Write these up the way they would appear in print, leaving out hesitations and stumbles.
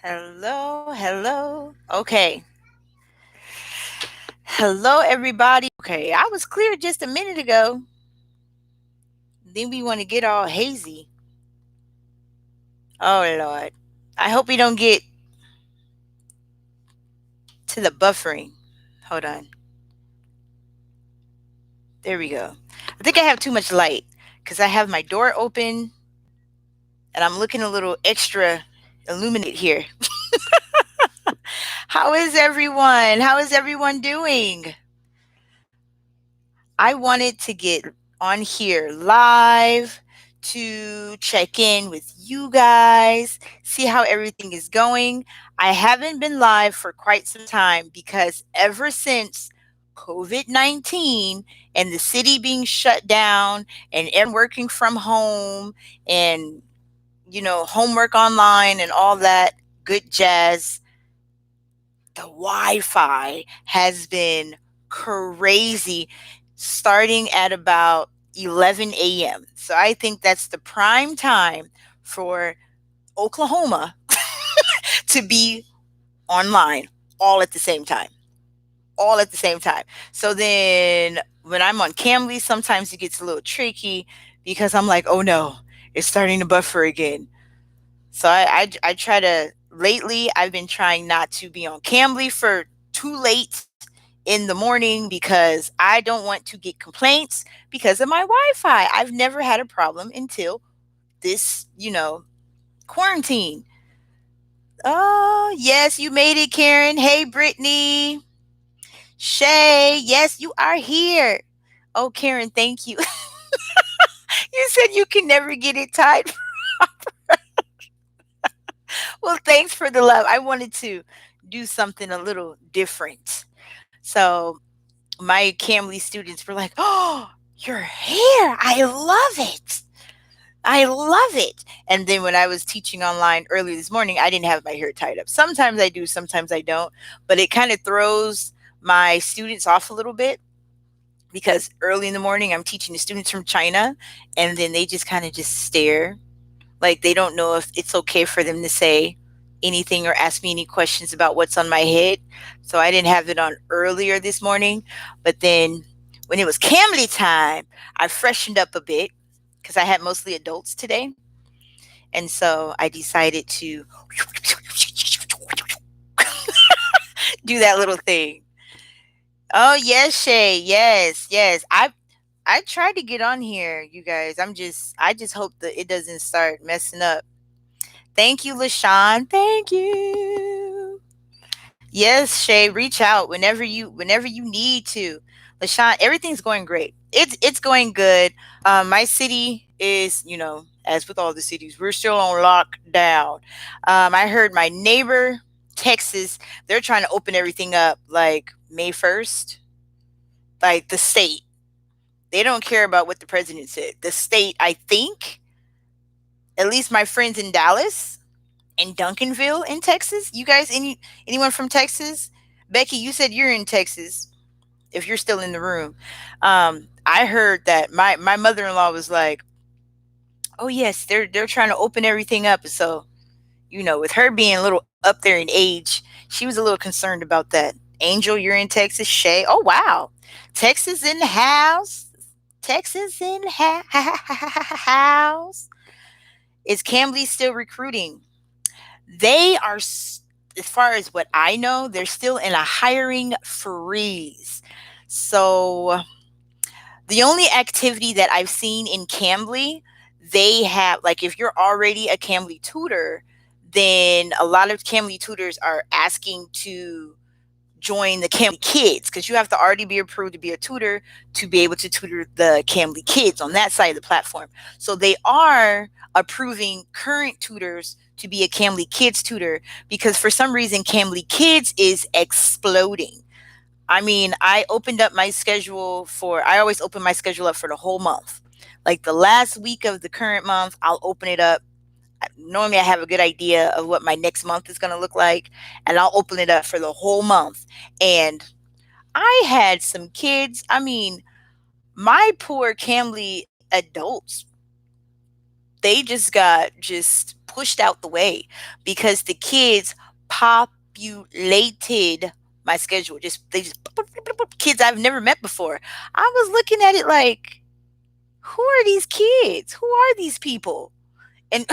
Hello, hello. Okay. Hello, everybody. Okay, I was clear just a minute ago. Then we want to get all hazy. Oh, Lord. I hope we don't get to the buffering. Hold on. There we go. I think I have too much light because I have my door open and I'm looking a little extra illuminate here. How is everyone? How is everyone doing? I wanted to get on here live to check in with you guys, see how everything is going. I haven't been live for quite some time because ever since COVID-19 and the city being shut down and everyone working from home and, homework online and all that good jazz, the Wi-Fi has been crazy starting at about 11 a.m. So I think that's the prime time for Oklahoma to be online all at the same time. All at the same time. So then when I'm on Cambly, sometimes it gets a little tricky because I'm like, oh no, it's starting to buffer again. So I try to lately I've been trying not to be on Cambly for too late in the morning because I don't want to get complaints because of my Wi-Fi. I've never had a problem until this, quarantine. Oh, yes, you made it, Karen. Hey, Brittany. Shay, yes, you are here. Oh, Karen, thank you. You said you can never get it tied. Well, thanks for the love. I wanted to do something a little different. So my Cambly students were like, "Oh, your hair! I love it! I love it!" And then when I was teaching online earlier this morning, I didn't have my hair tied up. Sometimes I do, sometimes I don't, but it kind of throws my students off a little bit because early in the morning I'm teaching the students from China, and then they just kind of just stare like they don't know if it's okay for them to say anything or ask me any questions about what's on my head. So I didn't have it on earlier this morning. But then when it was Cambly time, I freshened up a bit because I had mostly adults today. And so I decided to do that little thing. Oh yes, Shay. Yes, yes. I tried to get on here, you guys. I just hope that it doesn't start messing up. Thank you, LaShawn. Thank you. Yes, Shay, reach out whenever you need to. LaShawn, everything's going great. It's going good. My city is, as with all the cities, we're still on lockdown. I heard my neighbor, Texas, they're trying to open everything up like May 1st. Like the state. They don't care about what the president said. The state, I think, at least my friends in Dallas, in Duncanville in Texas. You guys, anyone from Texas? Becky, you said you're in Texas. If you're still in the room, I heard that my mother in law was like, "Oh yes, they're trying to open everything up." So with her being a little up there in age, she was a little concerned about that. Angel, you're in Texas. Shay, oh wow, Texas in the house. Texas in the house. Is Cambly still recruiting? They are, as far as what I know, they're still in a hiring freeze. So the only activity that I've seen in Cambly, they have, like, if you're already a Cambly tutor, then a lot of Cambly tutors are asking to join the Cambly kids because you have to already be approved to be a tutor to be able to tutor the Cambly kids on that side of the platform. So they are approving current tutors to be a Cambly kids tutor because for some reason Cambly kids is exploding. I mean, I always open my schedule up for the whole month. Like the last week of the current month, I'll open it up. Normally I have a good idea of what my next month is going to look like, and I'll open it up for the whole month. And I had some kids. I mean, my poor Cambly adults, they just got just pushed out the way because the kids populated my schedule. Just they just kids I've never met before. I was looking at it like, who are these kids? Who are these people? And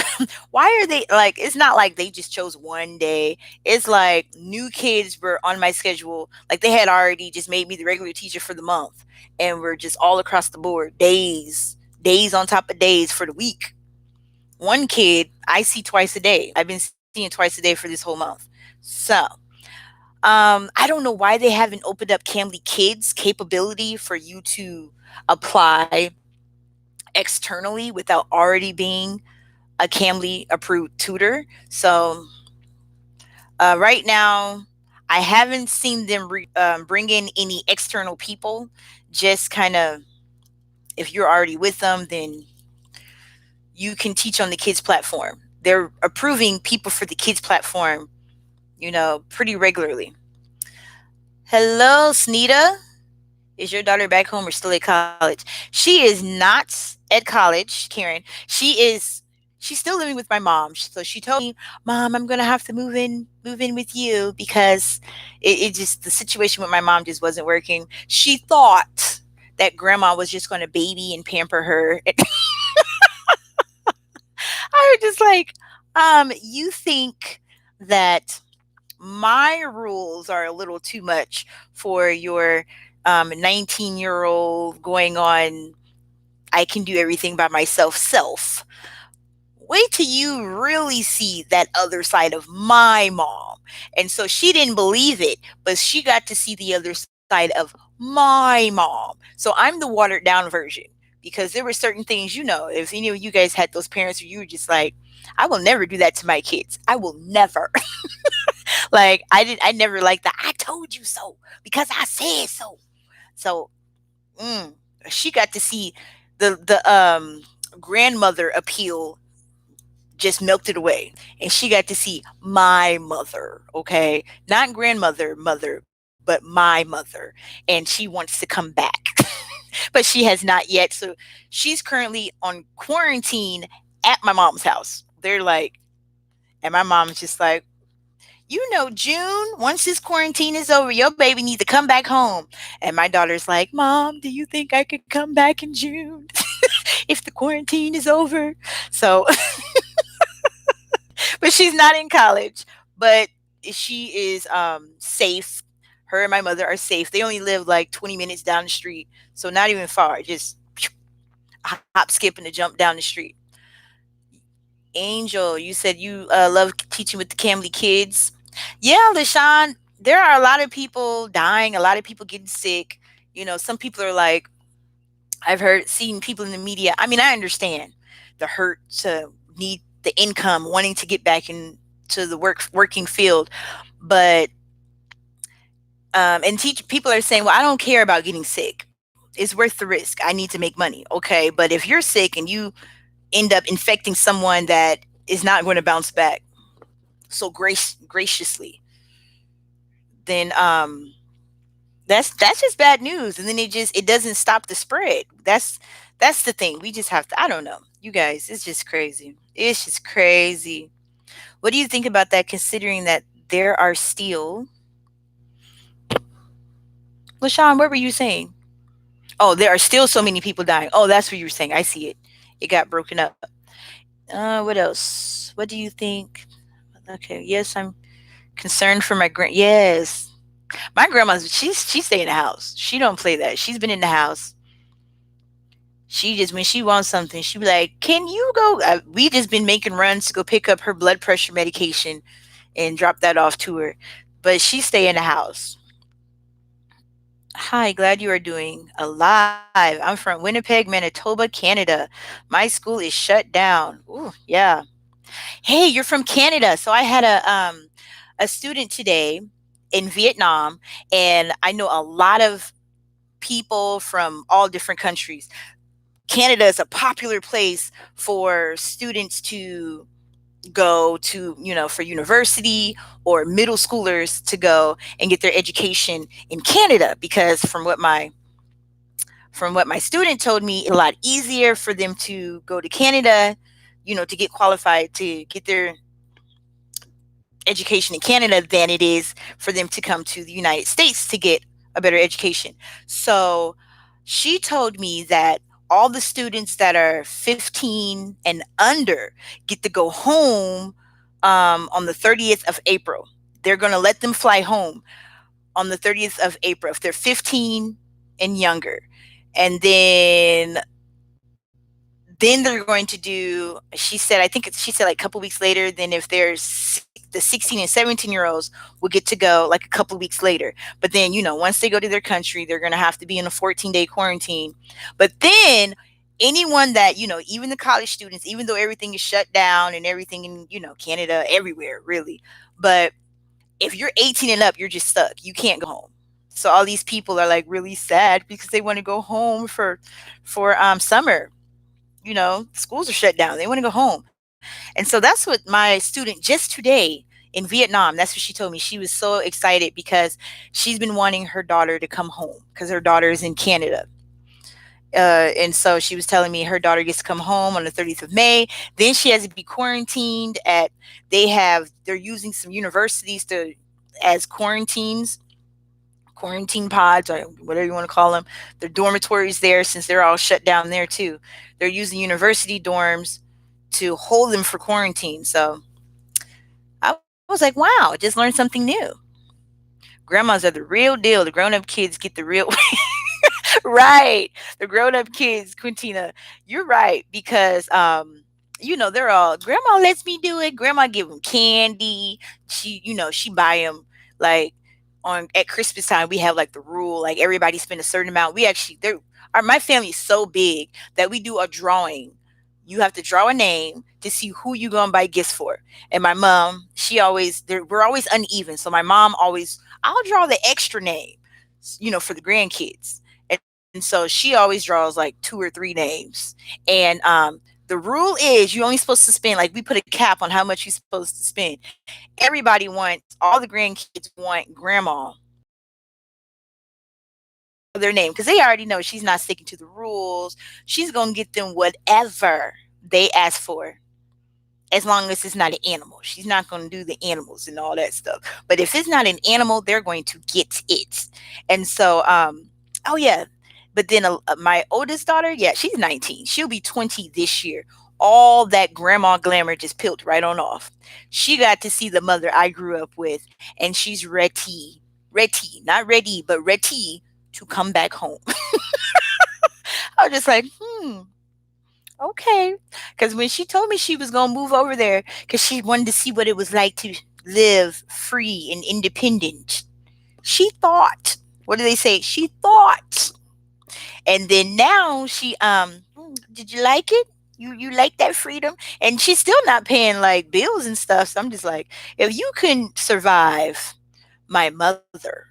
why are they like, it's not like they just chose one day. It's like new kids were on my schedule. Like they had already just made me the regular teacher for the month. And we're just all across the board, days on top of days for the week. One kid I see twice a day. I've been seeing twice a day for this whole month. So I don't know why they haven't opened up Cambly Kids capability for you to apply externally without already being a Cambly approved tutor. So right now, I haven't seen them bring in any external people. Just kind of, if you're already with them, then you can teach on the kids platform. They're approving people for the kids platform, pretty regularly. Hello, Snita. Is your daughter back home or still at college? She is not at college, Karen. She's still living with my mom. So she told me, "Mom, I'm gonna have to move in with you because it just the situation with my mom just wasn't working." She thought that grandma was just gonna baby and pamper her. I was just like, you think that my rules are a little too much for your 19-year-old going on I can do everything by myself self. Wait till you really see that other side of my mom. And so she didn't believe it, but she got to see the other side of my mom. So I'm the watered down version because there were certain things, if any of you guys had those parents where you were just like, I will never do that to my kids. I will never. Like I never like that. I told you so because I said so. So mm, she got to see the grandmother appeal just melted away, and she got to see my mother. Okay, not grandmother mother, but my mother, and she wants to come back. But she has not yet. So she's currently on quarantine at my mom's house. They're like, and my mom's just like, June, once this quarantine is over, your baby needs to come back home. And my daughter's like, Mom, do you think I could come back in June if the quarantine is over? So, but she's not in college, but she is safe. Her and my mother are safe. They only live like 20 minutes down the street. So not even far, just hop, skip, and a jump down the street. Angel, you said you love teaching with the Cambly kids. Yeah, LaShawn, there are a lot of people dying, a lot of people getting sick. Some people are like, I've heard, seen people in the media. I mean, I understand the hurt to need the income, wanting to get back into the working field, but and teach people are saying, well, I don't care about getting sick. It's worth the risk. I need to make money. Okay, but if you're sick and you end up infecting someone that is not going to bounce back so graciously, then that's just bad news. And then it doesn't stop the spread. That's the thing. We just have to, I don't know. You guys, it's just crazy. It's just crazy. What do you think about that, considering that there are still, LaShawn, what were you saying? Oh, there are still so many people dying. Oh, that's what you were saying. I see it. It got broken up. What else? What do you think? Okay, yes, I'm concerned for my yes. My grandma's she stay in the house. She don't play that. She's been in the house. She just, when she wants something, she be like, "Can you go?" We just been making runs to go pick up her blood pressure medication and drop that off to her. But she stay in the house. Hi, glad you are doing alive. I'm from Winnipeg, Manitoba, Canada. My school is shut down. Ooh, yeah. Hey, you're from Canada. So I had a student today in Vietnam, and I know a lot of people from all different countries. Canada is a popular place for students to go to, for university, or middle schoolers to go and get their education in Canada, because from what my student told me, a lot easier for them to go to Canada to get qualified to get their education in Canada than it is for them to come to the United States to get a better education. So she told me that all the students that are 15 and under get to go home on the 30th of April. They're going to let them fly home on the 30th of April if they're 15 and younger. And then they're going to do, she said, I think she said like a couple weeks later, then if there's the 16 and 17-year-olds will get to go like a couple weeks later. But then, once they go to their country, they're going to have to be in a 14-day quarantine. But then anyone that, even the college students, even though everything is shut down and everything in, Canada, everywhere really. But if you're 18 and up, you're just stuck. You can't go home. So all these people are like really sad because they want to go home for summer. Schools are shut down. They want to go home. And so that's what my student just today in Vietnam, that's what she told me. She was so excited because she's been wanting her daughter to come home because her daughter is in Canada. And so she was telling me her daughter gets to come home on the 30th of May. Then she has to be quarantined at, they're using some universities as quarantine pods or whatever you want to call them. Their dormitories there, since they're all shut down there too. They're using university dorms to hold them for quarantine. So I was like, wow, just learned something new. Grandmas are the real deal. The grown up kids get the real right. The grown up kids, Quintina, you're right because they're all, grandma lets me do it. Grandma give them candy. She buy them like on at Christmas time. We have like the rule, like everybody spend a certain amount. We actually my family is so big that we do a drawing. You have to draw a name to see who you gonna buy gifts for. And my mom, we're always uneven. So my mom always, I'll draw the extra name, for the grandkids. And so she always draws like 2 or 3 names. And the rule is you only supposed to spend, like, we put a cap on how much you're supposed to spend. Everybody wants, all the grandkids want grandma their name because they already know she's not sticking to the rules. She's gonna get them whatever they ask for, as long as it's not an animal. She's not going to do the animals and all that stuff. But if it's not an animal, they're going to get it. And so, oh yeah. But then my oldest daughter, yeah, she's 19. She'll be 20 this year. All that grandma glamour just peeled right on off. She got to see the mother I grew up with, and she's ready, not ready, but ready to come back home. I was just like, okay. Because when she told me she was going to move over there because she wanted to see what it was like to live free and independent, she thought, what do they say? She thought. And then now did you like it? You like that freedom? And she's still not paying like bills and stuff. So I'm just like, if you can survive my mother,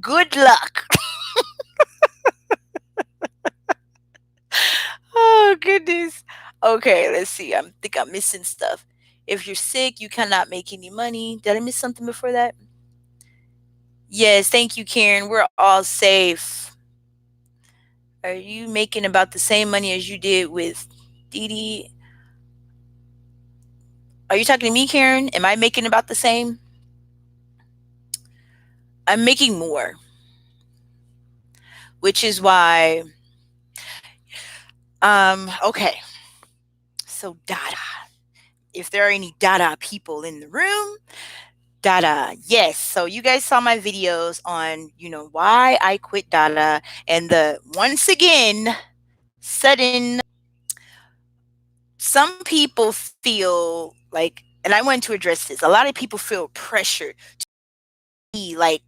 good luck. Oh goodness. Okay, let's see. I think I'm missing stuff. If you're sick, you cannot make any money. Did I miss something before that? Yes, thank you, Karen. We're all safe. Are you making about the same money as you did with Dee Dee? Are you talking to me, Karen? Am I making about the same? I'm making more, which is why. Okay. So Dada. If there are any Dada people in the room, Dada, yes. So you guys saw my videos on, why I quit Dada and the once again sudden. Some people feel like, and I want to address this. A lot of people feel pressure to be like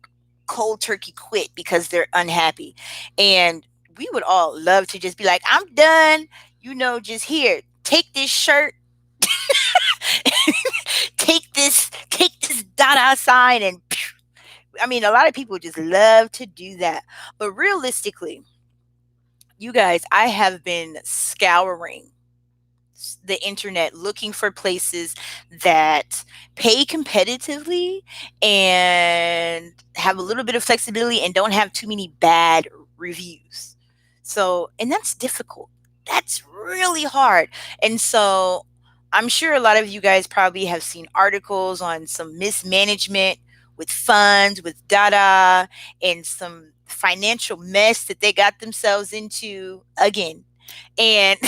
cold turkey quit because they're unhappy, and we would all love to just be like, I'm done. Just here, take this shirt, take this Dada sign, and I mean, a lot of people just love to do that. But realistically, you guys, I have been scouring the internet looking for places that pay competitively and have a little bit of flexibility and don't have too many bad reviews. So, and that's difficult. That's really hard. And so I'm sure a lot of you guys probably have seen articles on some mismanagement with funds, with Dada, and some financial mess that they got themselves into again. And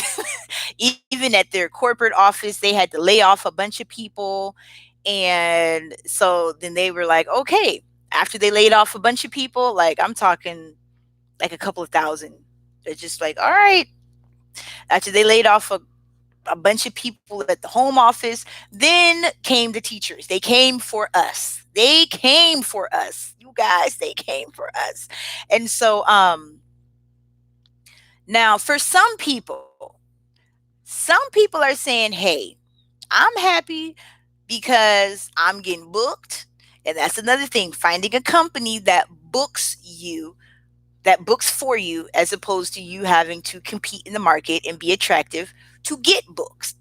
even at their corporate office, they had to lay off a bunch of people. And so then they were like, okay, after they laid off a bunch of people, like I'm talking like a couple of thousand, they're just like, all right, after they laid off a bunch of people at the home office, then came the teachers. They came for us. They came for us. You guys, they came for us. And so now for some people are saying, hey, I'm happy because I'm getting booked. And that's another thing, finding a company that books you, that books for you, as opposed to you having to compete in the market and be attractive to get books,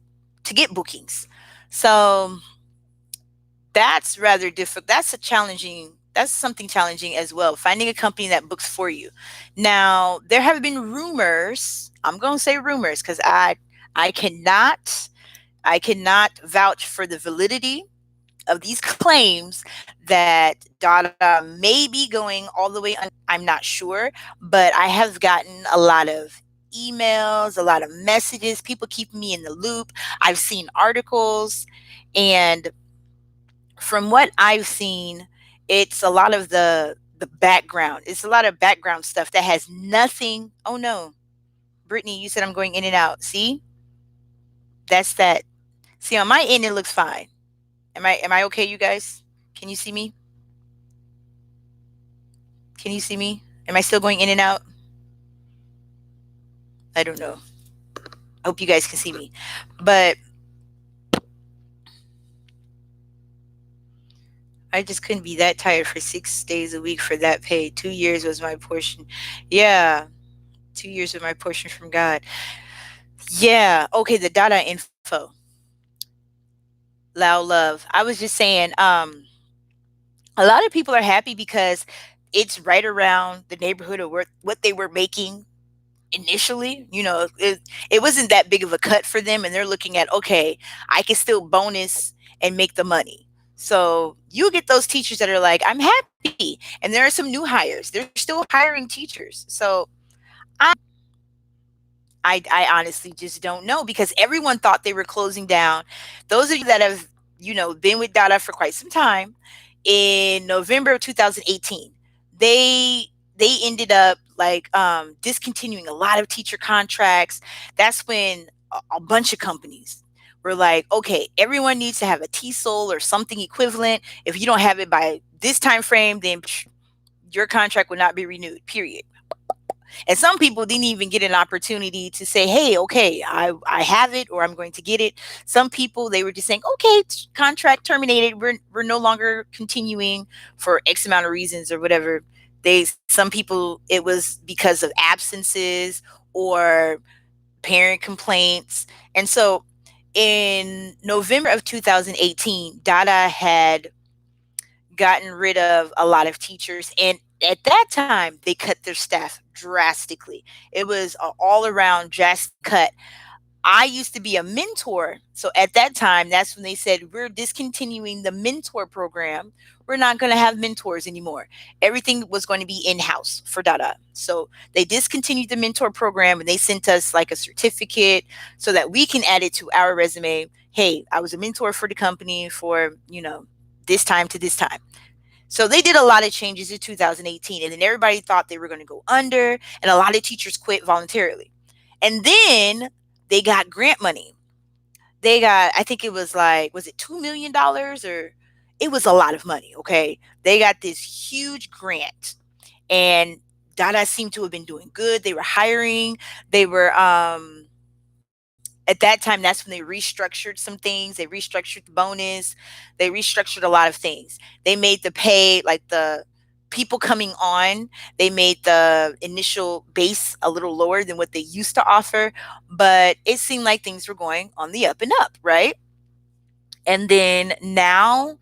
to get bookings. So that's rather difficult. That's something challenging as well. Finding a company that books for you. Now, there have been rumors. I'm going to say rumors because I cannot I cannot vouch for the validity of these claims that Dada may be going all the way under. I'm not sure, but I have gotten a lot of emails, a lot of messages, people keeping me in the loop. I've seen articles, and from what I've seen, it's a lot of the background. It's a lot of background stuff that has nothing. Oh no, Brittany, you said I'm going in and out. See, that's that. See, on my end, it looks fine. Am I okay, you guys? Can you see me? Can you see me? Am I still going in and out? I don't know. I hope you guys can see me. But I just couldn't be that tired for 6 days a week for that pay. 2 years was my portion. Yeah. 2 years was my portion from God. Yeah. Okay, the Dada info. Loud love. I was just saying, a lot of people are happy because it's right around the neighborhood of what they were making initially. It wasn't that big of a cut for them, and they're looking at, okay, I can still bonus and make the money. So you get those teachers that are like, I'm happy, and there are some new hires, they're still hiring teachers. So I honestly just don't know, because everyone thought they were closing down. Those of you that have, been with Dada for quite some time, in November of 2018, they they ended up like discontinuing a lot of teacher contracts. That's when a bunch of companies were like, okay, everyone needs to have a TESOL or something equivalent. If you don't have it by this time frame, then your contract will not be renewed. Period. And some people didn't even get an opportunity to say, hey, okay, I have it, or I'm going to get it. Some people, they were just saying, okay, contract terminated. We're no longer continuing for X amount of reasons or whatever. Some people, it was because of absences or parent complaints. And so in November of 2018, Dada had gotten rid of a lot of teachers. And at that time, they cut their staff drastically. It was an all around drastic cut. I used to be a mentor. So at that time, that's when they said, we're discontinuing the mentor program. We're not going to have mentors anymore. Everything was going to be in house for Dada. So they discontinued the mentor program, and they sent us like a certificate so that we can add it to our resume. Hey, I was a mentor for the company for, this time to this time. So they did a lot of changes in 2018, and then everybody thought they were going to go under, and a lot of teachers quit voluntarily. And then they got grant money. They got, I think it was like, was it $2 million, or it was a lot of money? Okay. They got this huge grant, and Dada seemed to have been doing good. They were hiring. They were, at that time, that's when they restructured some things. They restructured the bonus. They restructured a lot of things. They made the pay, like the people coming on, they made the initial base a little lower than what they used to offer, but it seemed like things were going on the up and up, right? And then now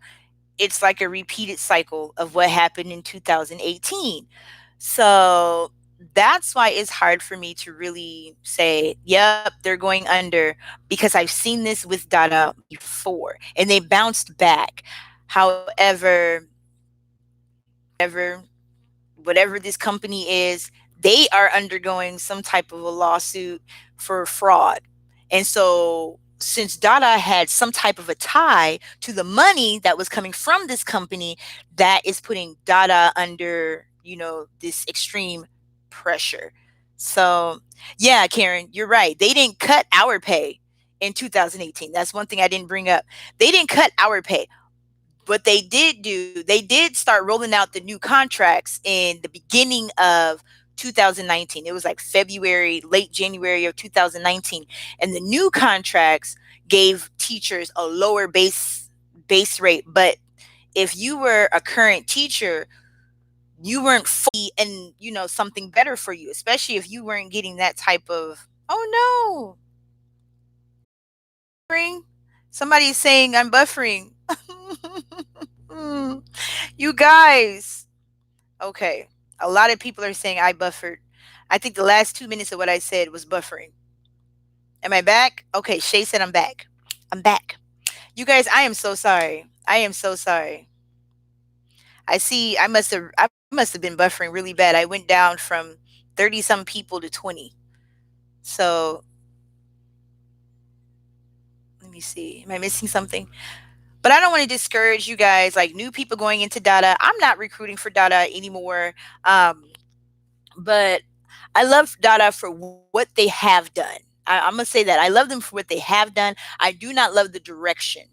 it's like a repeated cycle of what happened in 2018. So that's why it's hard for me to really say, yep, they're going under, because I've seen this with Dada before and they bounced back. However, whatever whatever this company is, they are undergoing some type of a lawsuit for fraud. And so, since Dada had some type of a tie to the money that was coming from this company, that is putting Dada under, this extreme pressure. So, yeah, Karen, you're right. They didn't cut our pay in 2018. That's one thing I didn't bring up. They didn't cut our pay. What they did do, they did start rolling out the new contracts in the beginning of 2019. It was like February, late January of 2019. And the new contracts gave teachers a lower base rate. But if you were a current teacher, you weren't and something better for you, especially if you weren't getting that type of, oh no, buffering. Somebody's saying I'm buffering. Mm, you guys. Okay. A lot of people are saying I buffered. I think the last 2 minutes of what I said was buffering. Am I back? Okay, Shay said I'm back. I'm back. You guys, I am so sorry. I am so sorry. I must have been buffering really bad. I went down from 30 some people to 20. So let me see. Am I missing something? But I don't want to discourage you guys, like new people going into Dada. I'm not recruiting for Dada anymore. But I love Dada for what they have done. I'm gonna say that I love them for what they have done. I do not love the direction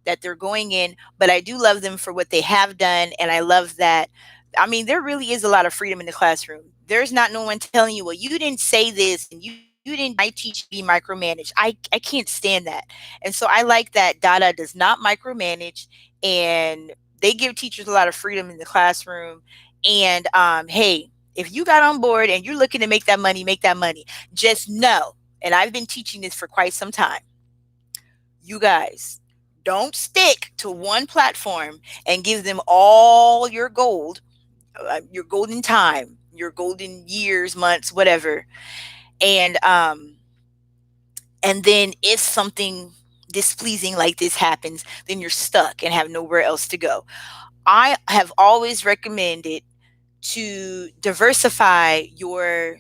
that they're going in, but I do love them for what they have done, and I love that. I mean, there really is a lot of freedom in the classroom. There's not no one telling you, well, you didn't say this, and you didn't my teach be micromanaged. I can't stand that, and so I like that Dada does not micromanage, and they give teachers a lot of freedom in the classroom. And hey, if you got on board and you're looking to make that money, make that money. Just know, and I've been teaching this for quite some time, you guys, don't stick to one platform and give them all your gold, your golden time, your golden years, months, whatever. And and then if something displeasing like this happens, then you're stuck and have nowhere else to go. I have always recommended to diversify your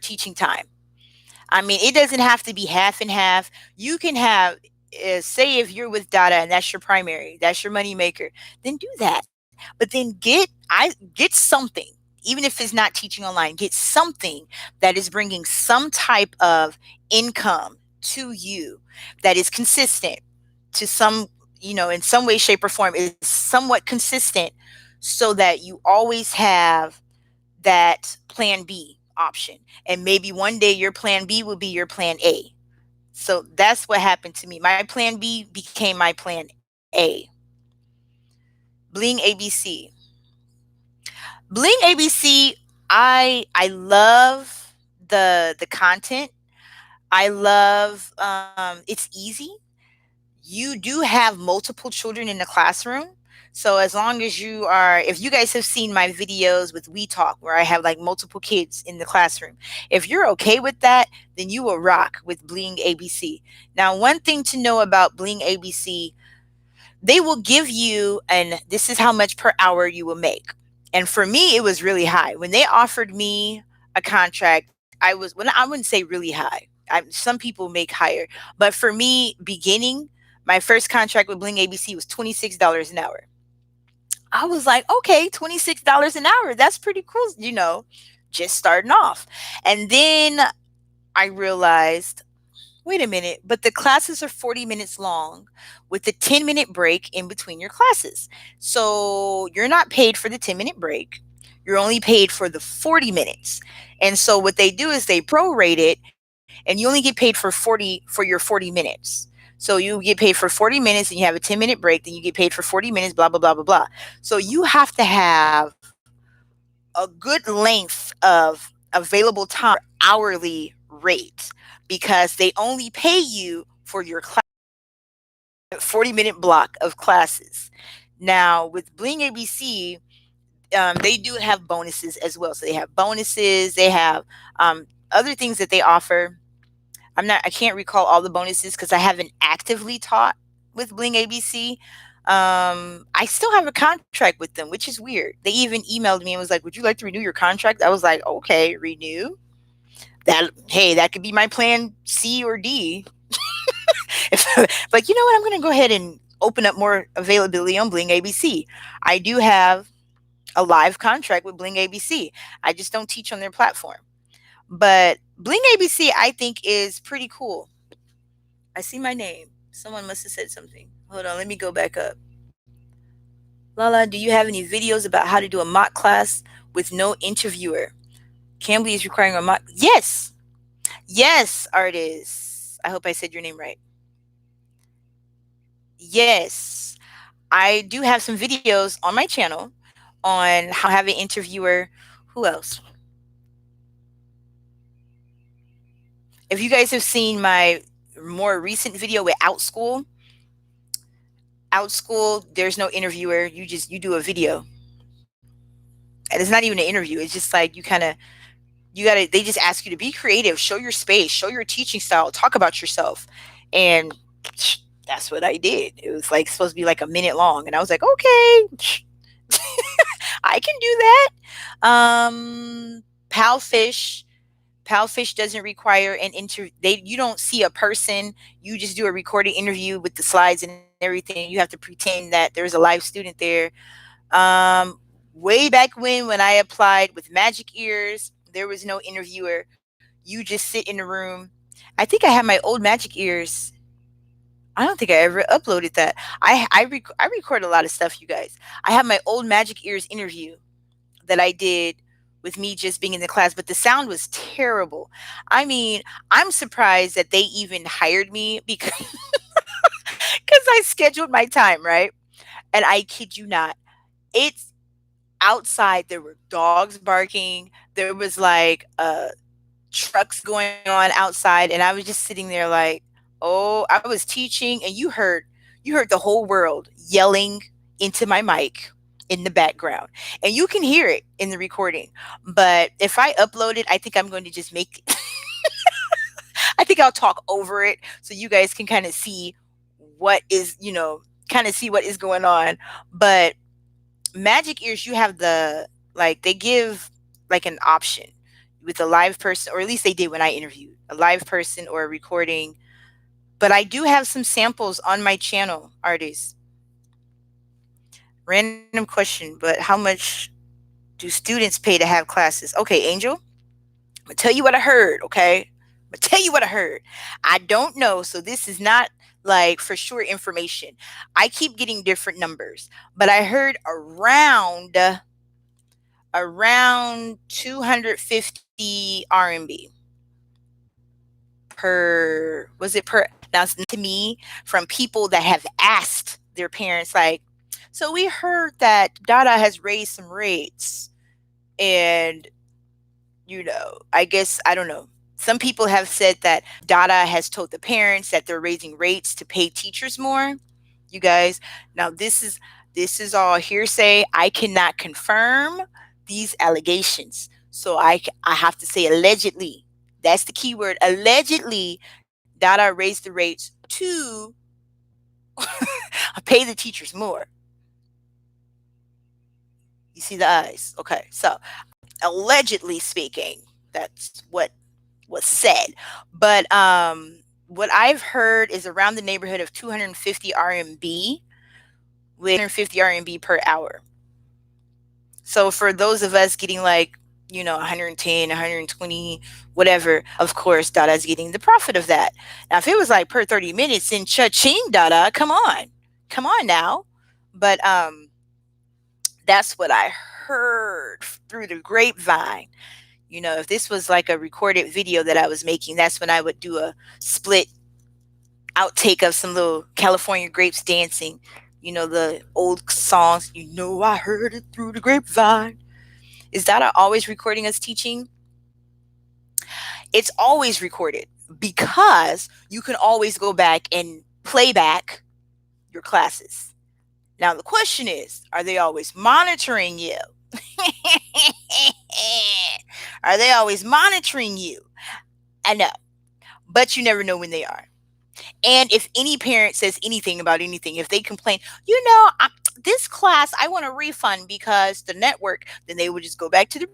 teaching time. I mean, it doesn't have to be half and half. You can have, say, if you're with Dada and that's your primary, that's your money maker, then do that. But then get something, even if it's not teaching online, get something that is bringing some type of income to you that is consistent to some, in some way, shape, or form is somewhat consistent, so that you always have that plan B option. And maybe one day your plan B will be your plan A. So that's what happened to me. My plan B became my plan A. Bling ABC. Bling ABC, I love the content. I love it's easy. You do have multiple children in the classroom. So as long as you are, if you guys have seen my videos with WeTalk, where I have like multiple kids in the classroom, if you're okay with that, then you will rock with Bling ABC. Now, one thing to know about Bling ABC, they will give you, and this is how much per hour you will make. And for me, it was really high. When they offered me a contract, I wouldn't say really high. Some people make higher, but for me, beginning, my first contract with Bling ABC was $26 an hour. I was like, okay, $26 an hour. That's pretty cool, just starting off. And then I realized, wait a minute, but the classes are 40 minutes long with a 10-minute break in between your classes. So you're not paid for the 10-minute break. You're only paid for the 40 minutes. And so what they do is they prorate it, and you only get paid for your 40 minutes. So you get paid for 40 minutes and you have a 10-minute break, then you get paid for 40 minutes, blah, blah, blah, blah, blah. So you have to have a good length of available time hourly rate, because they only pay you for your 40-minute block of classes. Now with Bling ABC, they do have bonuses as well. So they have bonuses. They have other things that they offer. I can't recall all the bonuses because I haven't actively taught with Bling ABC. I still have a contract with them, which is weird. They even emailed me and was like, "Would you like to renew your contract?" I was like, "Okay, renew." That Hey, that could be my plan C or D. If like, you know what, I'm going to go ahead and open up more availability on Bling ABC. I do have a live contract with Bling ABC. I just don't teach on their platform. But Bling ABC, I think, is pretty cool. I see my name. Someone must have said something. Hold on, let me go back up. Lala, do you have any videos about how to do a mock class with no interviewer? Cambly is requiring a mock. Yes, yes, artist. I hope I said your name right. Yes, I do have some videos on my channel on how to have an interviewer. Who else? If you guys have seen my more recent video with Outschool, there's no interviewer. You do a video. And it's not even an interview. It's just like you gotta they just ask you to be creative, show your space, show your teaching style, talk about yourself. And that's what I did. It was like supposed to be like a minute long. And I was like, okay, I can do that. PalFish. PalFish doesn't require an interview. You don't see a person. You just do a recorded interview with the slides and everything. You have to pretend that there's a live student there. Um, Way back when I applied with Magic Ears, there was no interviewer. You just sit in the room. I think I have my old Magic Ears. I don't think I ever uploaded that. I record a lot of stuff, you guys. I have my old Magic Ears interview that I did with me just being in the class, but the sound was terrible. I mean, I'm surprised that they even hired me because because I scheduled my time, right? And I kid you not, it's outside. There were dogs barking. There was like trucks going on outside, and I was just sitting there like, oh, I was teaching, and you heard the whole world yelling into my mic in the background, and you can hear it in the recording. But if I upload it, I think I'm going to just make I think I'll talk over it so you guys can kind of see what is, kind of see what is going on. But Magic Ears, you have they give like an option with a live person, or at least they did when I interviewed a live person or a recording. But I do have some samples on my channel, artists. Random question, but how much do students pay to have classes? Okay, Angel, I'm gonna tell you what I heard, okay? I'm gonna tell you what I heard. I don't know, so this is not like for sure information. I keep getting different numbers, but I heard around 250 RMB per, was it per, now it's to me from people that have asked their parents, like, so we heard that Dada has raised some rates. And I guess, I don't know, some people have said that Dada has told the parents that they're raising rates to pay teachers more. You guys, now this is all hearsay. I cannot confirm these allegations, so I have to say allegedly. That's the key word, allegedly. Dada raised the rates to pay the teachers more. You see the eyes, okay? So allegedly speaking, that's what was said. But what I've heard is around the neighborhood of 250 RMB, with 150 RMB per hour. So for those of us getting like, 110, 120, whatever, of course, Dada's getting the profit of that. Now, if it was like per 30 minutes, then cha-ching, Dada, come on. Come on now. But that's what I heard through the grapevine. If this was like a recorded video that I was making, that's when I would do a split outtake of some little California grapes dancing. The old songs, I heard it through the grapevine. Is Dada always recording us teaching? It's always recorded because you can always go back and play back your classes. Now, the question is, are they always monitoring you? Are they always monitoring you? I know, but you never know when they are. And if any parent says anything about anything, if they complain, this class, I want a refund because the network, then they would just go back to the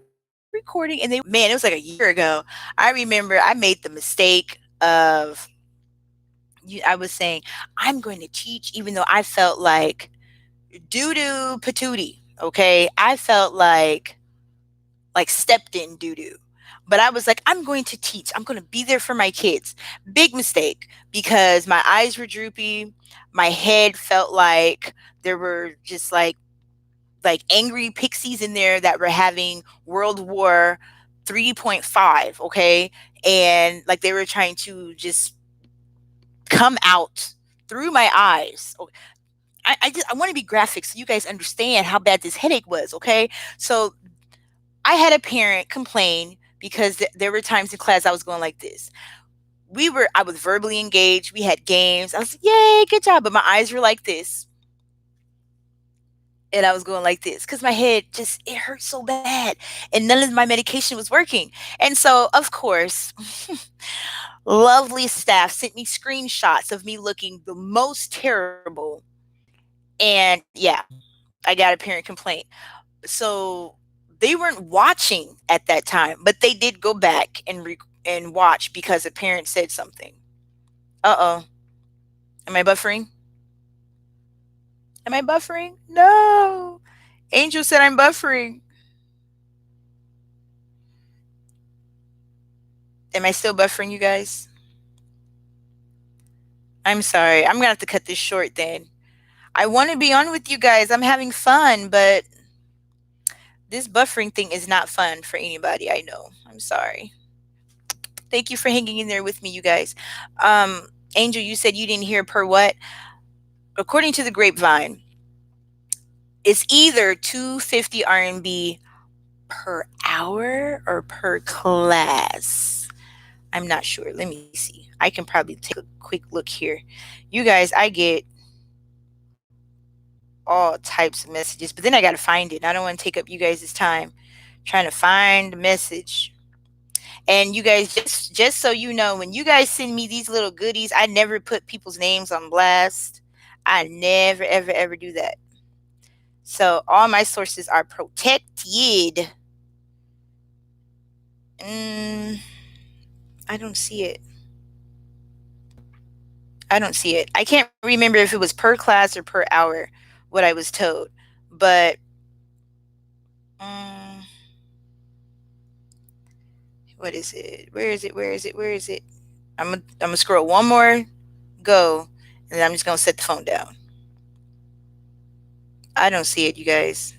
recording and they, man, it was like a year ago. I remember I made the mistake of, I was saying, I'm going to teach, even though I felt like doo doo patootie. Okay. I felt like stepped in doo doo. But I was like, I'm going to teach. I'm going to be there for my kids. Big mistake because my eyes were droopy. My head felt like there were just like angry pixies in there that were having World War 3.5, okay? And like they were trying to just come out through my eyes. I want to be graphic so you guys understand how bad this headache was, okay? So I had a parent complain because there were times in class I was going like this. I was verbally engaged. We had games. I was like, yay, good job. But my eyes were like this. And I was going like this because my head just, it hurt so bad. And none of my medication was working. And so, of course, lovely staff sent me screenshots of me looking the most terrible. And yeah, I got a parent complaint. So they weren't watching at that time, but they did go back and watch because a parent said something. Uh-oh. Am I buffering? Am I buffering? No. Angel said I'm buffering. Am I still buffering, you guys? I'm sorry. I'm going to have to cut this short then. I want to be on with you guys. I'm having fun, but this buffering thing is not fun for anybody I know. I'm sorry. Thank you for hanging in there with me, you guys. Angel, you said you didn't hear per what? According to the grapevine, it's either 250 RMB per hour or per class. I'm not sure. Let me see. I can probably take a quick look here. You guys, I get all types of messages, but then I got to find it. I don't want to take up you guys' time trying to find the message. And you guys, just so you know, when you guys send me these little goodies, I never put people's names on blast. I never, ever, ever do that. So all my sources are protected. Mm, I don't see it. I don't see it. I can't remember if it was per class or per hour, what I was told. But um, what is it? Where is it? Where is it? Where is it? I'm gonna scroll one more, go, and then I'm just gonna set the phone down. I don't see it, you guys.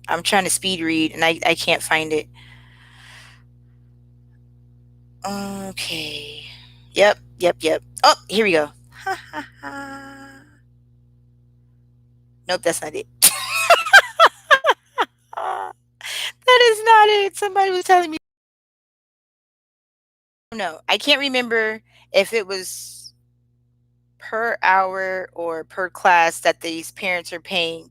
I'm trying to speed read and I can't find it. Okay. Yep, yep, yep. Oh, here we go. Ha ha ha. Nope, that's not it. That is not it. Somebody was telling me. No, I can't remember if it was per hour or per class that these parents are paying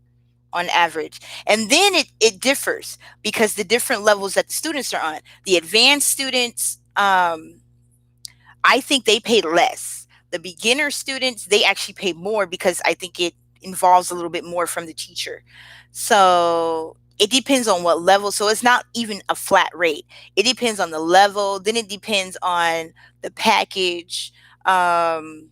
on average. And then it differs because the different levels that the students are on. The advanced students, I think they pay less. The beginner students, they actually pay more because I think it involves a little bit more from the teacher. So it depends on what level. So it's not even a flat rate. It depends on the level. Then it depends on the package. Um,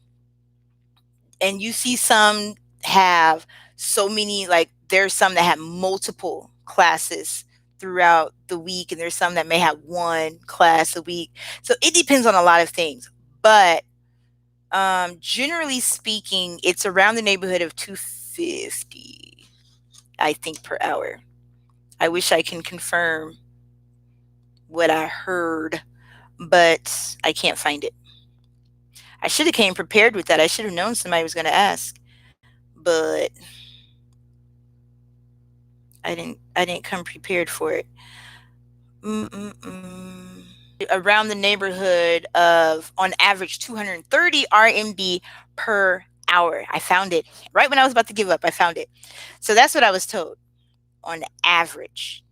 and you see some have so many, like there's some that have multiple classes throughout the week, and there's some that may have one class a week. So it depends on a lot of things. But generally speaking, it's around the neighborhood of 250, I think, per hour. I wish I can confirm what I heard, but I can't find it. I should have came prepared with that. I should have known somebody was going to ask, but I didn't come prepared for it. Mm-mm-mm. Around the neighborhood of, on average, 230 RMB per hour. I found it right when I was about to give up. I found it. So that's what I was told on average.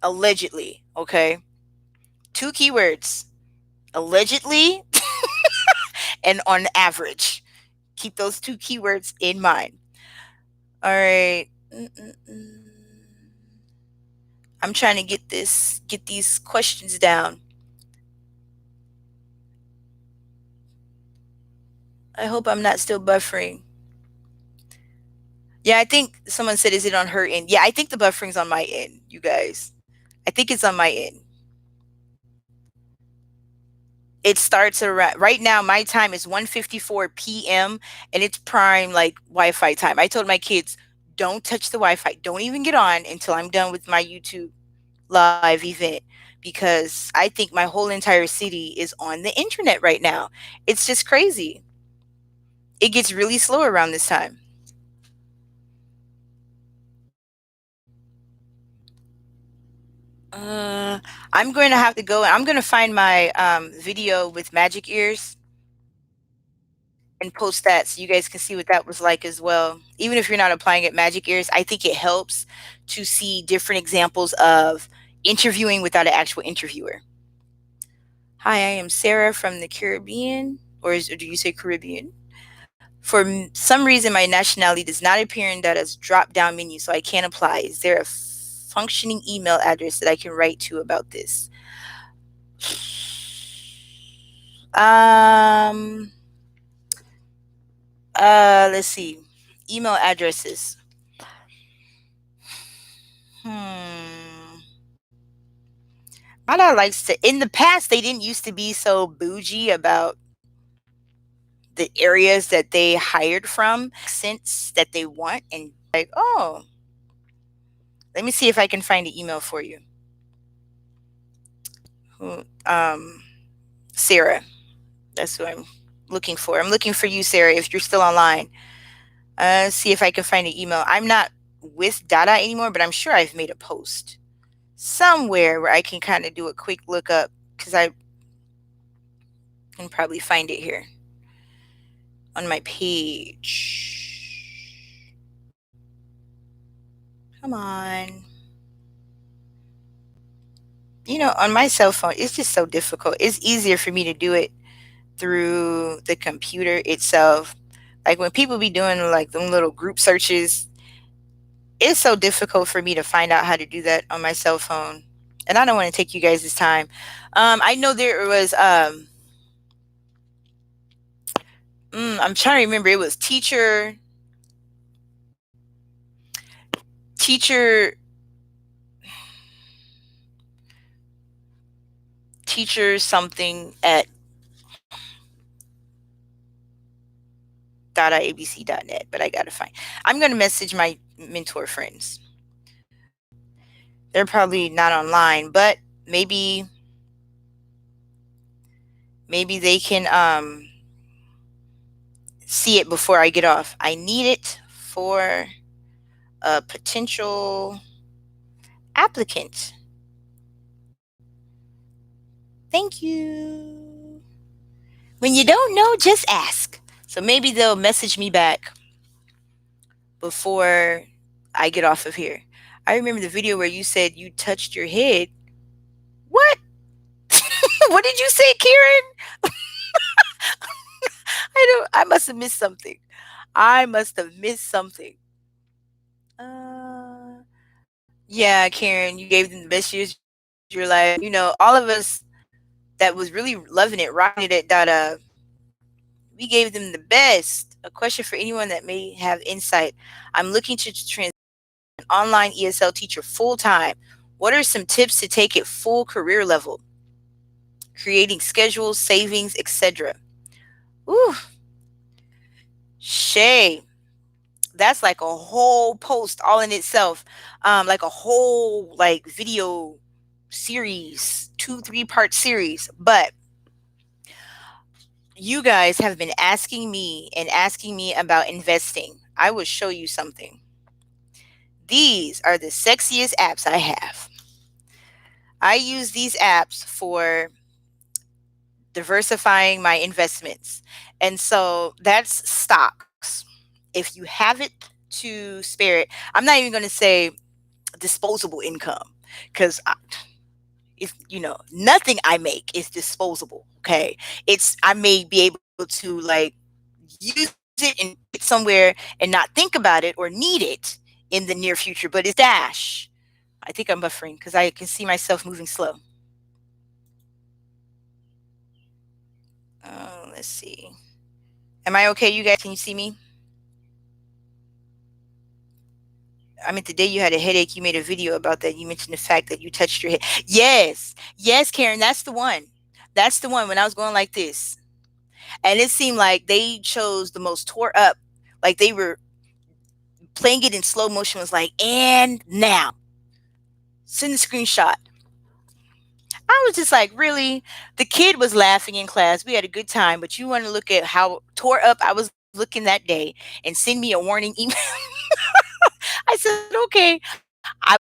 Allegedly, okay? Two keywords: allegedly and on average. Keep those two keywords in mind. All right. I'm trying to get these questions down. I hope I'm not still buffering. Yeah, I think someone said, is it on her end? Yeah, I think the buffering's on my end, you guys. I think it's on my end. It starts around right now. My time is 1:54 p.m. and it's prime like Wi-Fi time. I told my kids, don't touch the Wi-Fi. Don't even get on until I'm done with my YouTube live event, because I think my whole entire city is on the internet right now. It's just crazy. It gets really slow around this time. I'm going to have to go. I'm going to find my video with magic ears and post that so you guys can see what that was like as well. Even if you're not applying it magic ears, I think it helps to see different examples of interviewing without an actual interviewer. Hi, I am Sarah from the Caribbean, or do you say Caribbean? For some reason, my nationality does not appear in Dada's drop down menu, so I can't apply. Is there a functioning email address that I can write to about this? Um, let's see. Email addresses. Hmm. My dad likes to. In the past, they didn't used to be so bougie about the areas that they hired from, accents that they want, and like, oh, let me see if I can find an email for you. Who? Sarah. That's who I'm looking for. I'm looking for you, Sarah, if you're still online. See if I can find an email. I'm not with Dada anymore, but I'm sure I've made a post somewhere where I can kind of do a quick look up, because I can probably find it here on my page. Come on. On my cell phone, it's just so difficult. It's easier for me to do it through the computer itself. Like when people be doing like them little group searches, it's so difficult for me to find out how to do that on my cell phone. And I don't want to take you guys' time. I know there was I'm trying to remember, it was teacher teacher something at .abc.net, but I gotta find. I'm gonna message my mentor friends. They're probably not online, but maybe they can see it before I get off. I need it for a potential applicant. Thank you. When you don't know, just ask. So maybe they'll message me back before I get off of here. I remember the video where you said you touched your head. What? What did you say, Karen? I must have missed something. I must have missed something. Uh yeah, Karen, you gave them the best years of your life. All of us that was really loving it, rocking it at Dada, we gave them the best. A question for anyone that may have insight. I'm looking to transition an online ESL teacher full time. What are some tips to take it full career level? Creating schedules, savings, etc. Ooh, Shay, that's like a whole post all in itself. Like a whole like video series, 2 3 part series. But you guys have been asking me and asking me about investing. I will show you something. These are the sexiest apps I have. I use these apps for diversifying my investments. And so that's stocks. If you have it to spare it, I'm not even going to say disposable income. because if nothing I make is disposable. Okay, it's I may be able to like use it and put it somewhere and not think about it or need it in the near future, but it's dash. I think I'm buffering because I can see myself moving slow. Let's see. Am I okay, you guys? Can you see me? I meant the day you had a headache, you made a video about that. You mentioned the fact that you touched your head. Yes. Yes, Karen, that's the one. That's the one when I was going like this. And it seemed like they chose the most tore up, like they were playing it in slow motion, was like, and now. Send the screenshot. I was just like, really? The kid was laughing in class. We had a good time, but you want to look at how tore up I was looking that day and send me a warning email? I said, okay. I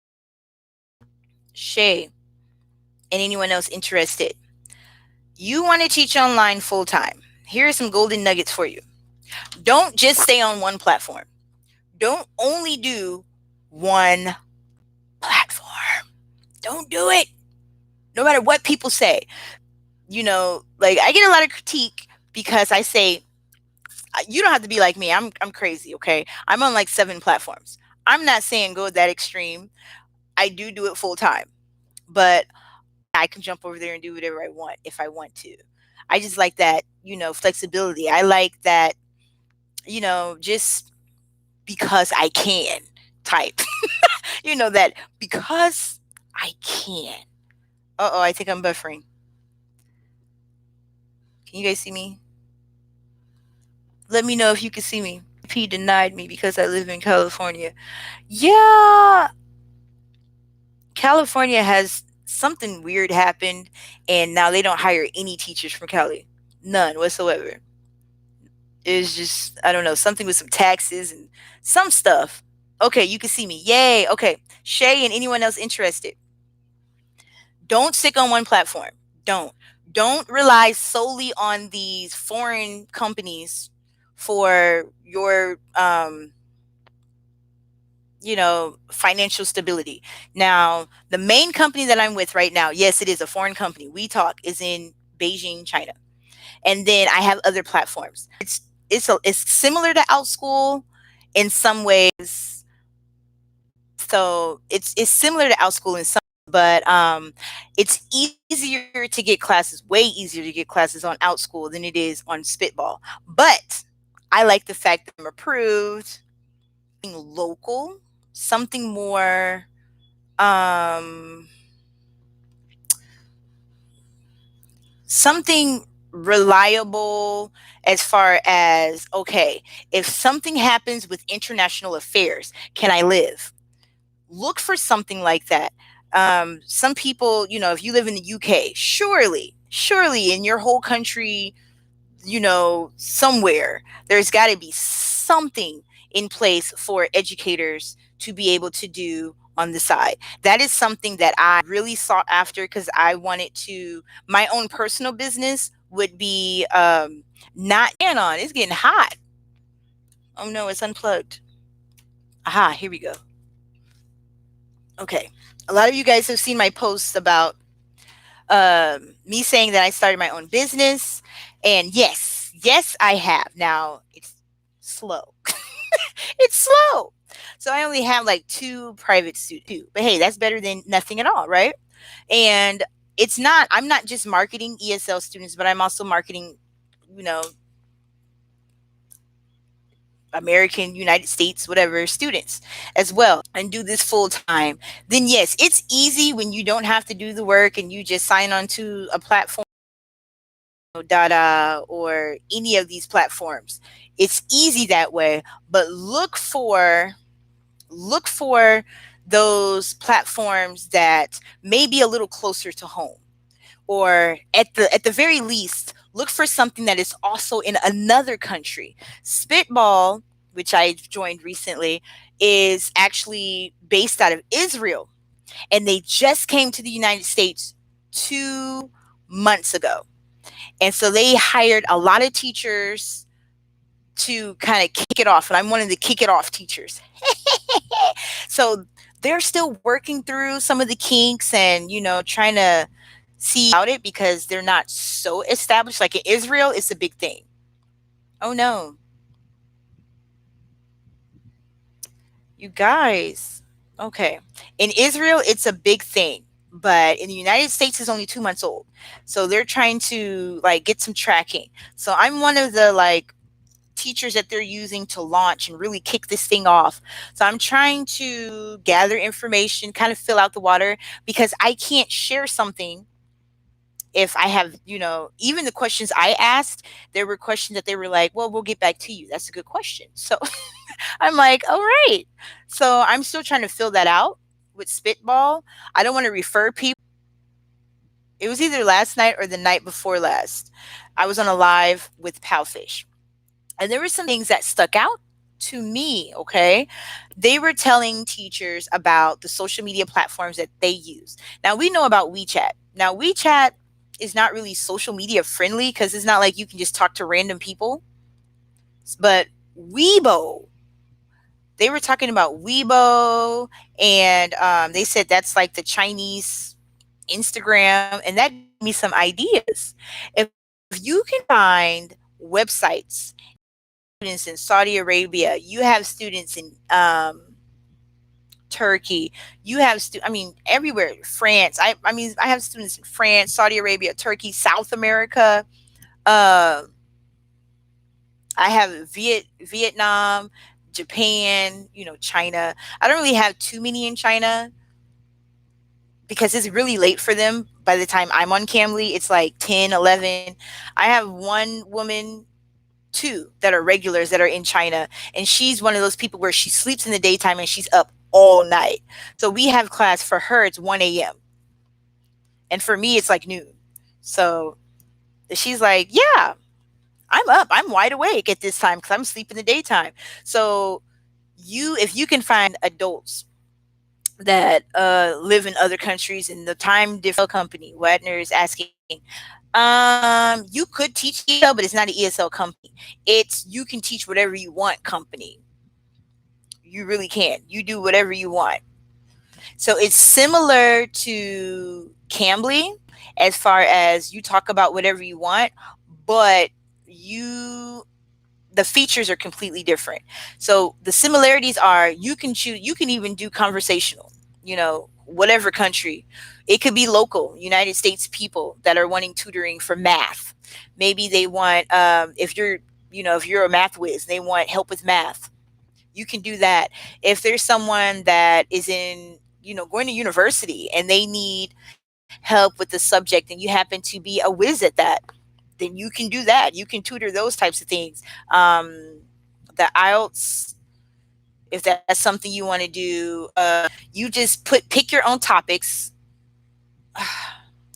Shay and anyone else interested. You want to teach online full time. Here are some golden nuggets for you. Don't just stay on one platform. Don't only do one platform. Don't do it. No matter what people say. Like I get a lot of critique because I say, you don't have to be like me. I'm crazy, okay? I'm on like 7 platforms. I'm not saying go that extreme. I do it full time. But I can jump over there and do whatever I want if I want to. I just like that, flexibility. I like that, just because I can type. That because I can. Uh-oh, I think I'm buffering. Can you guys see me? Let me know if you can see me. P denied me because I live in California. Yeah, California has something weird happened, and now they don't hire any teachers from Cali. None whatsoever. It's just, I don't know, something with some taxes and some stuff. Okay, you can see me. Yay. Okay. Shay and anyone else interested. Don't stick on one platform. Don't. Don't rely solely on these foreign companies for your financial stability. Now, the main company that I'm with right now, yes, it is a foreign company. WeTalk is in Beijing, China. And then I have other platforms. It's similar to Outschool in some ways. So it's similar to Outschool in some, but it's easier to get classes, way easier to get classes on Outschool than it is on Spitball. But I like the fact that I'm approved, local, something more um something reliable, as far as, okay, if something happens with international affairs, can I live? Look for something like that. Some people, if you live in the UK, surely in your whole country, somewhere there's got to be something in place for educators to be able to do on the side. That is something that I really sought after because I wanted to, my own personal business would be not on. It's getting hot. Oh no, it's unplugged. Aha, here we go. Okay. A lot of you guys have seen my posts about me saying that I started my own business. And yes, I have. Now it's slow. It's slow. So I only have like 2 private students. But hey, that's better than nothing at all, right? And I'm not just marketing ESL students, but I'm also marketing, you know, American, United States, whatever students as well, and do this full time. Then yes, it's easy when you don't have to do the work and you just sign on to a platform, Dada or any of these platforms. It's easy that way, but look for those platforms that may be a little closer to home, or at the very least look for something that is also in another country. Spitball, which I joined recently, is actually based out of Israel, and they just came to the United States 2 months ago. And so they hired a lot of teachers to kind of kick it off, and I'm one of the kick it off teachers. So they're still working through some of the kinks and, trying to see about it because they're not so established. Like in Israel, it's a big thing. Oh no, you guys. Okay. In Israel, it's a big thing. But in the United States, it's only 2 months old. So they're trying to like get some tracking. So I'm one of the like teachers that they're using to launch and really kick this thing off. So I'm trying to gather information, kind of fill out the water because I can't share something if I have, even the questions I asked, there were questions that they were like, well, we'll get back to you. That's a good question. So I'm like, all right. So I'm still trying to fill that out with Spitball. I don't want to refer people. It was either last night or the night before last. I was on a live with PalFish. And there were some things that stuck out to me, okay? They were telling teachers about the social media platforms that they use. Now, we know about WeChat. Now, WeChat is not really social media friendly because it's not like you can just talk to random people. But Weibo, they were talking about Weibo, and they said that's like the Chinese Instagram, and that gave me some ideas. If you can find websites, students in Saudi Arabia, you have students in Turkey, you have I mean everywhere, France. I mean I have students in France, Saudi Arabia, Turkey, South America. Uh, I have Vietnam, Japan, China. I don't really have too many in China because it's really late for them. By the time I'm on Cambly, it's like 10, 11. I have one woman, two that are regulars that are in China, and she's one of those people where she sleeps in the daytime and she's up all night. So we have class for her, it's 1 a.m. And for me, it's like noon. So she's like, yeah, I'm up. I'm wide awake at this time because I'm asleep in the daytime. So if you can find adults that live in other countries and the time difference company, Wadner is asking, you could teach ESL, but it's not an ESL company. It's you can teach whatever you want company. You really can. You do whatever you want. So it's similar to Cambly as far as you talk about whatever you want, but you the features are completely different. So the similarities are you can choose, you can even do conversational, whatever country. It could be local, United States people that are wanting tutoring for math. Maybe they want, if you're a math whiz, they want help with math. You can do that. If there's someone that is in, going to university and they need help with the subject and you happen to be a whiz at that, then you can do that. You can tutor those types of things. The IELTS, if that's something you want to do, you just pick your own topics.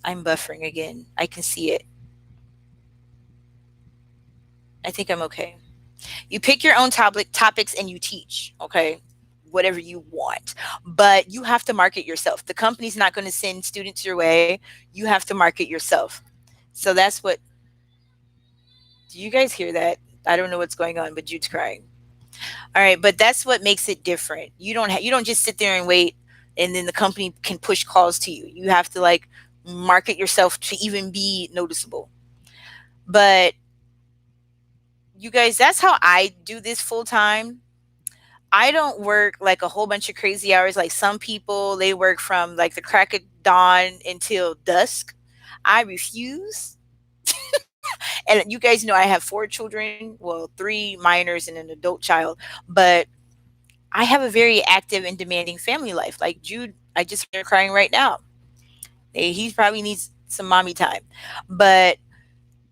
I'm buffering again. I can see it. I think I'm okay. You pick your own topics and you teach, okay? Whatever you want. But you have to market yourself. The company's not going to send students your way. You have to market yourself. So that's what, do you guys hear that? I don't know what's going on, but Jude's crying. All right, but that's what makes it different. You don't just sit there and wait and then the company can push calls to you. You have to like market yourself to even be noticeable. But you guys, that's how I do this full time. I don't work like a whole bunch of crazy hours like some people. They work from like the crack of dawn until dusk. I refuse. And you guys know I have 4 children, well, 3 minors and an adult child, but I have a very active and demanding family life. Like Jude, I just hear crying right now. He probably needs some mommy time. But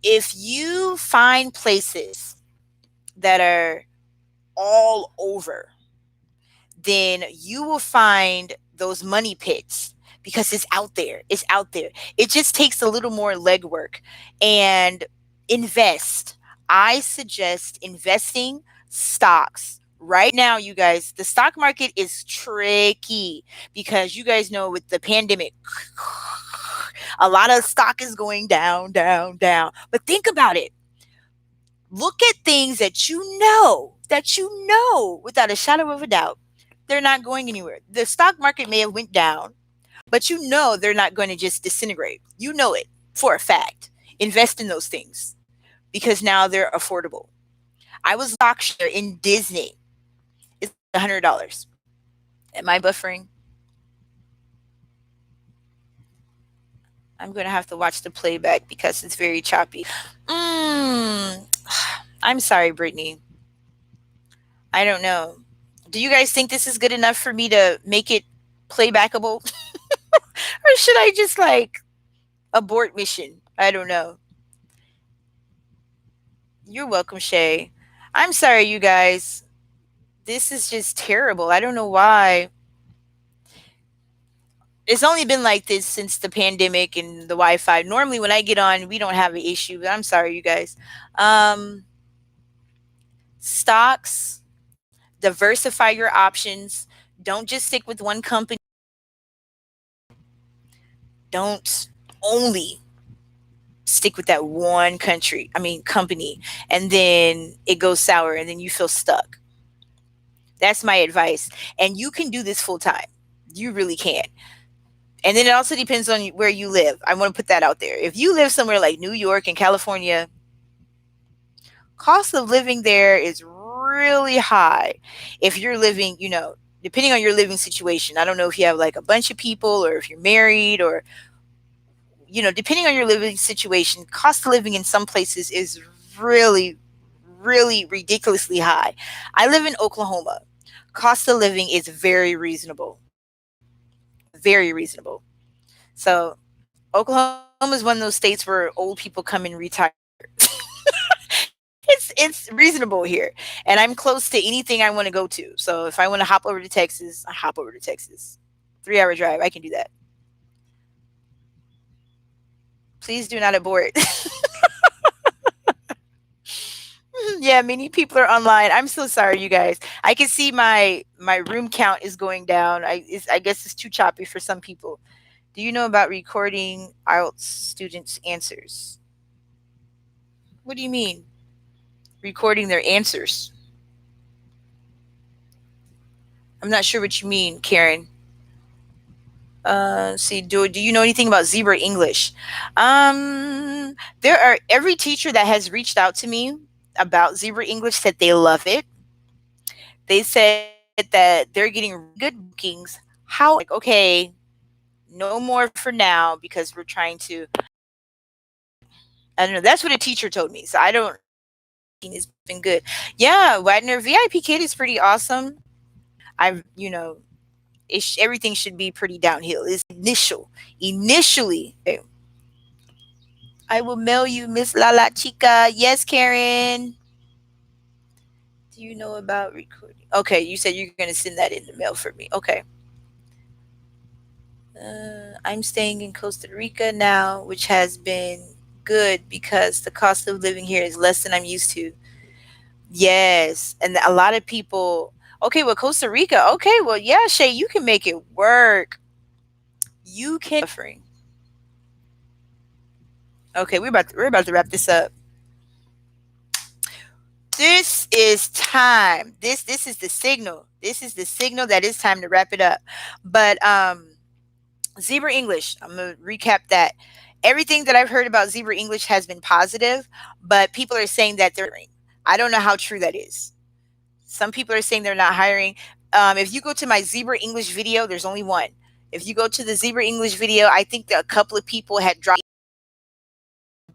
if you find places that are all over, then you will find those money pits because it's out there. It's out there. It just takes a little more legwork and invest. I suggest investing stocks. Right now, you guys, the stock market is tricky because you guys know with the pandemic, a lot of stock is going down, down, down. But think about it. Look at things that you know without a shadow of a doubt. They're not going anywhere. The stock market may have went down, but you know they're not going to just disintegrate. You know it for a fact. Invest in those things because now they're affordable. I was stock share in Disney. It's $100. Am I buffering? I'm going to have to watch the playback because it's very choppy. Mm, I'm sorry, Brittany. I don't know. Do you guys think this is good enough for me to make it playbackable? Or should I just like abort mission? I don't know. You're welcome, Shay. I'm sorry, you guys. This is just terrible. I don't know why. It's only been like this since the pandemic and the Wi-Fi. Normally, when I get on, we don't have an issue. But I'm sorry, you guys. Um, Stocks. Diversify your options. Don't just stick with one company. Don't only stick with that one company, and then it goes sour and then you feel stuck. That's my advice. And you can do this full time. You really can. And then it also depends on where you live. I want to put that out there. If you live somewhere like New York and California, cost of living there is really high. If you're living, depending on your living situation, I don't know if you have like a bunch of people or if you're married or, depending on your living situation, cost of living in some places is really, really ridiculously high. I live in Oklahoma. Cost of living is very reasonable. Very reasonable. So Oklahoma is one of those states where old people come and retire. It's reasonable here, and I'm close to anything I want to go to. So if I want to hop over to Texas, I hop over to Texas. 3 hour drive, I can do that. Please do not abort. Yeah, many people are online. I'm so sorry, you guys. I can see my room count is going down. I guess it's too choppy for some people. Do you know about recording out students' answers? What do you mean? Recording their answers? I'm not sure what you mean, Karen. See, do you know anything about zebra English? There are every teacher that has reached out to me about zebra English said they love it. They said that they're getting really good bookings. How like, okay, no more for now because we're trying to. I don't know. That's what a teacher told me. So I don't. It's been good. Yeah, Wagner VIP kid is pretty awesome. I've everything should be pretty downhill. It's initially. Okay. I will mail you, Miss Lala Chica. Yes, Karen. Do you know about recording? Okay, you said you're gonna send that in the mail for me. Okay. I'm staying in Costa Rica now, which has been good because the cost of living here is less than I'm used to. Yes, and a lot of people. Okay, well, Costa Rica. Okay, well, yeah, Shay, you can make it work. You can suffering. Okay, we're about to wrap this up. This is time. This is the signal. This is the signal that it's time to wrap it up. But Zebra English, I'm gonna recap that. Everything that I've heard about Zebra English has been positive, but people are saying that they're hiring. I don't know how true that is. Some people are saying they're not hiring. If you go to my Zebra English video, there's only one. If you go to the Zebra English video, I think that a couple of people had dropped,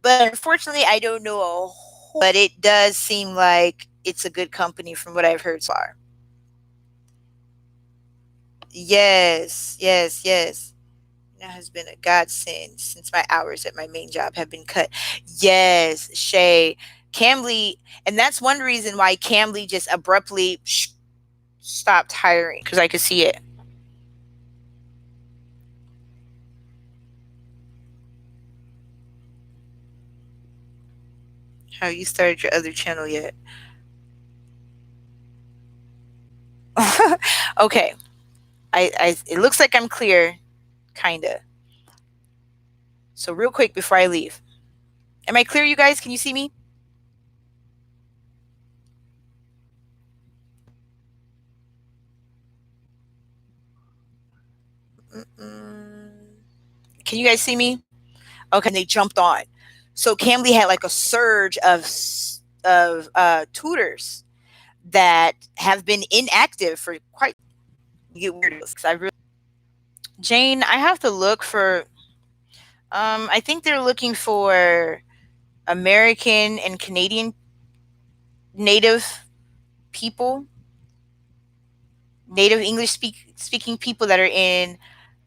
but unfortunately, I don't know a whole. But it does seem like it's a good company from what I've heard so far. Yes, yes, yes. That has been a godsend since my hours at my main job have been cut. Yes, Shay. Cambly, and that's one reason why Cambly just abruptly stopped hiring because I could see it. Have you started your other channel yet? Okay. I it looks like I'm clear, kinda. So real quick before I leave. Am I clear, you guys? Can you see me? Can you guys see me? Okay, and they jumped on. So Cambly had like a surge of tutors that have been inactive for quite. You get weirdos because I really Jane. I have to look for. I think they're looking for American and Canadian native people, native speaking people that are in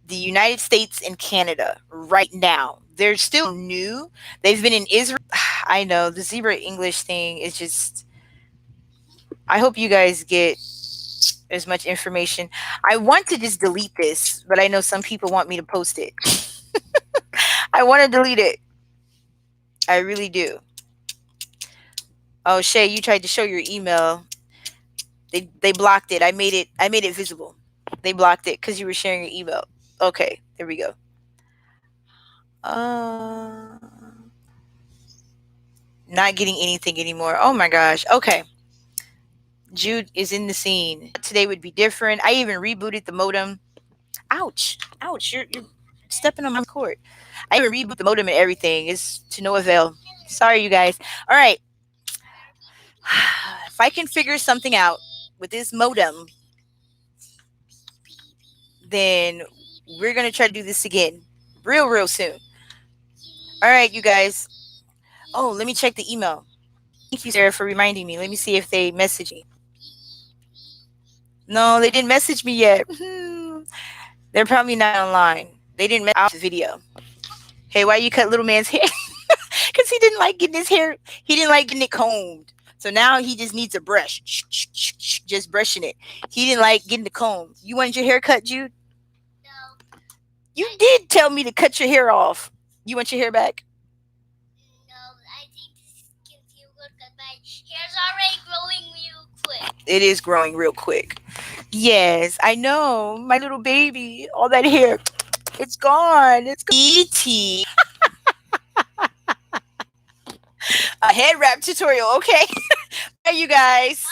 the United States and Canada right now. They're still new. They've been in Israel. I know the zebra English thing is just. I hope you guys get as much information. I want to just delete this, but I know some people want me to post it. I want to delete it. I really do. Oh, Shay, you tried to show your email. They blocked it. I made it visible. They blocked it because you were sharing your email. Okay, there we go. Uh, Not getting anything anymore. Oh my gosh. Okay. Jude is in the scene. Today would be different. I even rebooted the modem. Ouch. Ouch. You're stepping on my court. I even reboot the modem and everything. It's to no avail. Sorry, you guys. All right. If I can figure something out with this modem, then we're gonna try to do this again real soon. All right, you guys. Oh, let me check the email. Thank you, Sarah, for reminding me. Let me see if they messaged me. No, they didn't message me yet. They're probably not online. They didn't message the video. Hey, why you cut little man's hair? Because he didn't like getting his hair. He didn't like getting it combed. So now he just needs a brush. Just brushing it. He didn't like getting the comb. You wanted your hair cut, Jude? No. You did tell me to cut your hair off. You want your hair back? No, I think this is because you look at my hair's already growing real quick. It is growing real quick. Yes, I know. My little baby. All that hair. It's gone. It's gone. E.T. A head wrap tutorial. Okay. Bye, you guys.